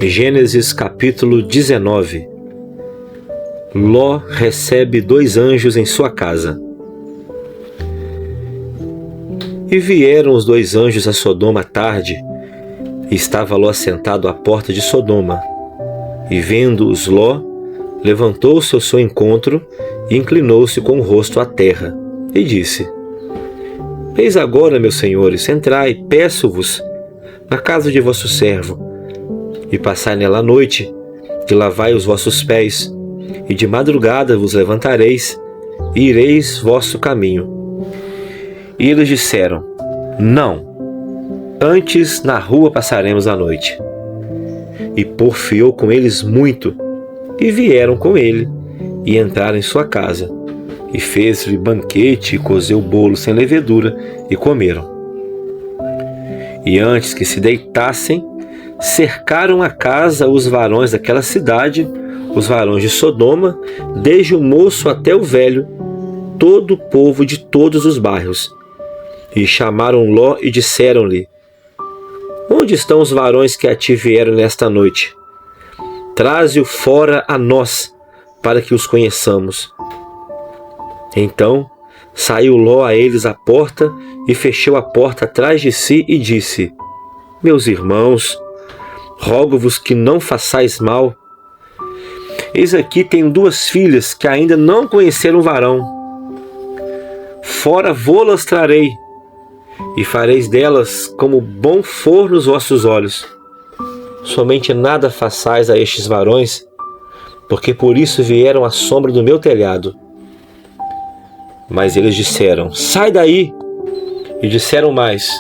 Gênesis capítulo 19. Ló recebe 2 anjos em sua casa. E vieram os 2 anjos a Sodoma à tarde, e estava Ló assentado à porta de Sodoma. E vendo-os Ló, levantou-se ao seu encontro e inclinou-se com o rosto à terra, e disse: Eis agora, meus senhores, entrai, peço-vos, na casa de vosso servo, e passai nela a noite, e lavai os vossos pés, e de madrugada vos levantareis, e ireis vosso caminho. E eles disseram: Não, antes na rua passaremos a noite. E porfiou com eles muito, e vieram com ele, e entraram em sua casa, e fez-lhe banquete, e cozeu bolo sem levedura, e comeram. E antes que se deitassem, cercaram a casa os varões daquela cidade, os varões de Sodoma, desde o moço até o velho, todo o povo de todos os bairros. E chamaram Ló e disseram-lhe: Onde estão os varões que a ti vieram nesta noite? Traze-o fora a nós, para que os conheçamos. Então saiu Ló a eles à porta, e fechou a porta atrás de si, e disse: Meus irmãos, rogo-vos que não façais mal. Eis aqui tenho 2 filhas que ainda não conheceram varão. Fora vô-las trarei, e fareis delas como bom for nos vossos olhos. Somente nada façais a estes varões, porque por isso vieram à sombra do meu telhado. Mas eles disseram: Sai daí! E disseram mais: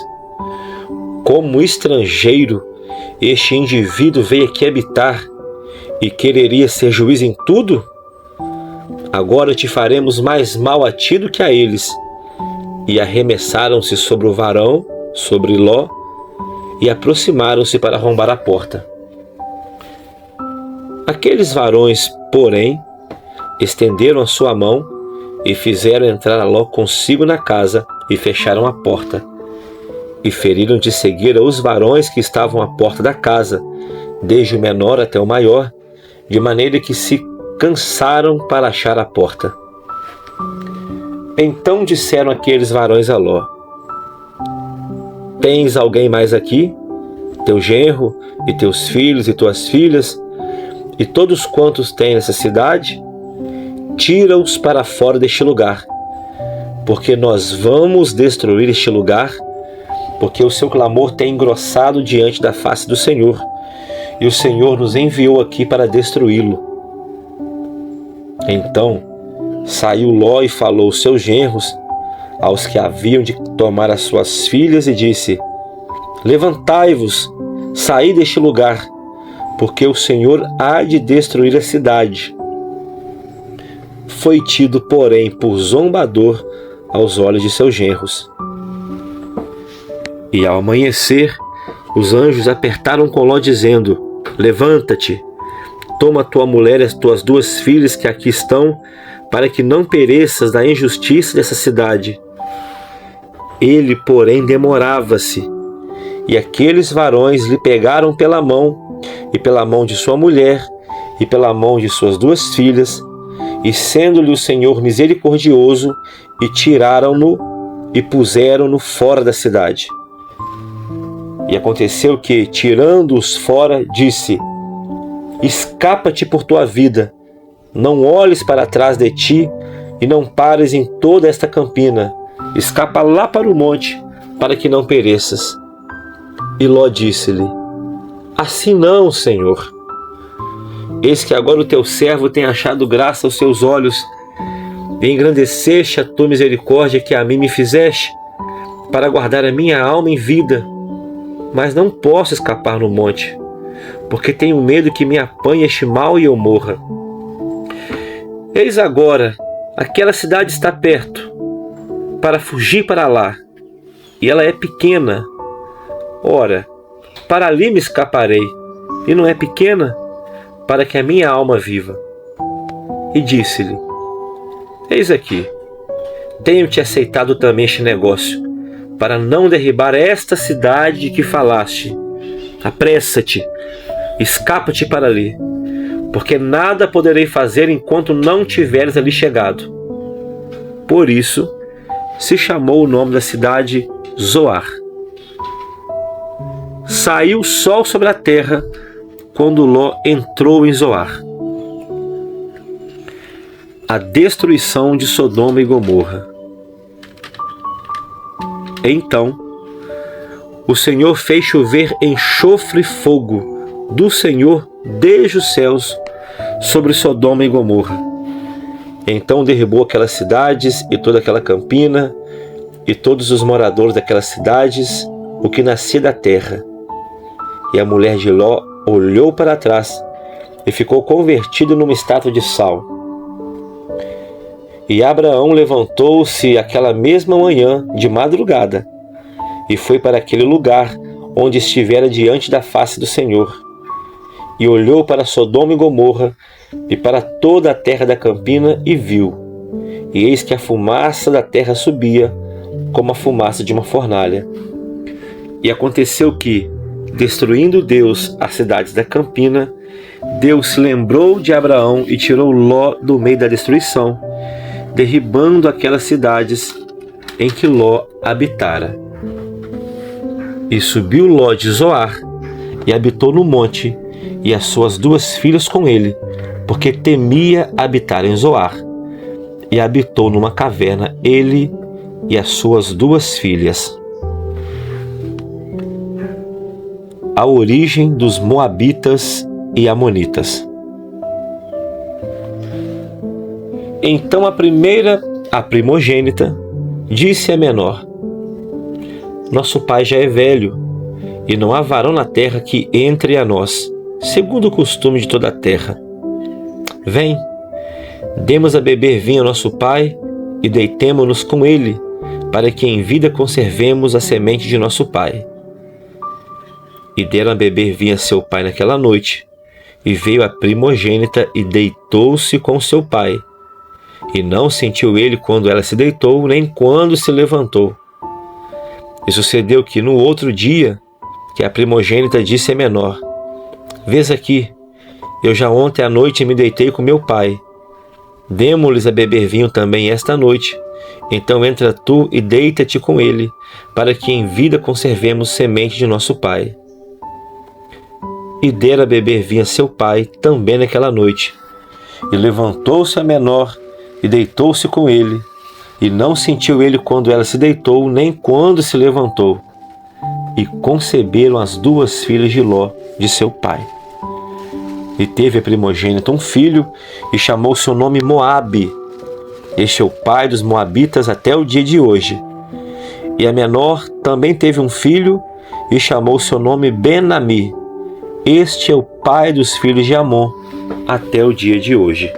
Como estrangeiro, este indivíduo veio aqui habitar, e quereria ser juiz em tudo? Agora te faremos mais mal a ti do que a eles. E arremessaram-se sobre o varão, sobre Ló, e aproximaram-se para arrombar a porta. Aqueles varões, porém, estenderam a sua mão, e fizeram entrar a Ló consigo na casa, e fecharam a porta. E feriram de cegueira os varões que estavam à porta da casa, desde o menor até o maior, de maneira que se cansaram para achar a porta. Então disseram aqueles varões a Ló: Tens alguém mais aqui? Teu genro, e teus filhos e tuas filhas, e todos quantos têm nessa cidade? Tira-os para fora deste lugar, porque nós vamos destruir este lugar, porque o seu clamor tem engrossado diante da face do Senhor, e o Senhor nos enviou aqui para destruí-lo. Então saiu Ló e falou aos seus genros, aos que haviam de tomar as suas filhas, e disse: Levantai-vos, saí deste lugar, porque o Senhor há de destruir a cidade. Foi tido, porém, por zombador aos olhos de seus genros. E ao amanhecer, os anjos apertaram com Ló, dizendo: Levanta-te, toma tua mulher e as tuas 2 filhas que aqui estão, para que não pereças da injustiça dessa cidade. Ele, porém, demorava-se, e aqueles varões lhe pegaram pela mão, e pela mão de sua mulher, e pela mão de suas 2 filhas, e sendo-lhe o Senhor misericordioso, e tiraram-no, e puseram-no fora da cidade. E aconteceu que, tirando-os fora, disse: Escapa-te por tua vida, não olhes para trás de ti, e não pares em toda esta campina. Escapa lá para o monte, para que não pereças. E Ló disse-lhe: Assim não, Senhor. Eis que agora o teu servo tem achado graça aos seus olhos, e engrandeceste a tua misericórdia que a mim me fizeste, para guardar a minha alma em vida. Mas não posso escapar no monte, porque tenho medo que me apanhe este mal e eu morra. Eis agora, aquela cidade está perto, para fugir para lá, e ela é pequena. Ora, para ali me escaparei, e não é pequena, para que a minha alma viva. E disse-lhe: Eis aqui, tenho-te aceitado também este negócio, para não derribar esta cidade de que falaste. Apressa-te, escapa-te para ali, porque nada poderei fazer enquanto não tiveres ali chegado. Por isso se chamou o nome da cidade Zoar. Saiu o sol sobre a terra quando Ló entrou em Zoar. A destruição de Sodoma e Gomorra. Então o Senhor fez chover enxofre e fogo do Senhor desde os céus sobre Sodoma e Gomorra. Então derribou aquelas cidades e toda aquela campina e todos os moradores daquelas cidades, o que nascia da terra. E a mulher de Ló olhou para trás e ficou convertida numa estátua de sal. E Abraão levantou-se aquela mesma manhã de madrugada e foi para aquele lugar onde estivera diante da face do Senhor. E olhou para Sodoma e Gomorra e para toda a terra da campina e viu. E eis que a fumaça da terra subia como a fumaça de uma fornalha. E aconteceu que, destruindo Deus as cidades da campina, Deus se lembrou de Abraão e tirou Ló do meio da destruição, derribando aquelas cidades em que Ló habitara. E subiu Ló de Zoar e habitou no monte, e as suas 2 filhas com ele, porque temia habitar em Zoar. E habitou numa caverna ele e as suas 2 filhas. A origem dos Moabitas e Amonitas. Então a primogênita, disse à menor: Nosso pai já é velho, e não há varão na terra que entre a nós, segundo o costume de toda a terra. Vem, demos a beber vinho ao nosso pai e deitemo-nos com ele, para que em vida conservemos a semente de nosso pai. E deram a beber vinho a seu pai naquela noite, e veio a primogênita e deitou-se com seu pai. E não sentiu ele quando ela se deitou, nem quando se levantou. E sucedeu que no outro dia, que a primogênita disse à menor: Vês aqui, eu já ontem à noite me deitei com meu pai. Demo-lhes a beber vinho também esta noite. Então entra tu e deita-te com ele, para que em vida conservemos semente de nosso pai. E dera a beber vinho a seu pai também naquela noite. E levantou-se a menor e deitou-se com ele. E não sentiu ele quando ela se deitou, nem quando se levantou. E conceberam as 2 filhas de Ló, de seu pai. E teve a primogênita um filho, e chamou seu nome Moabe. Este é o pai dos Moabitas até o dia de hoje. E a menor também teve um filho, e chamou seu nome Ben-Ami. Este é o pai dos filhos de Amon até o dia de hoje.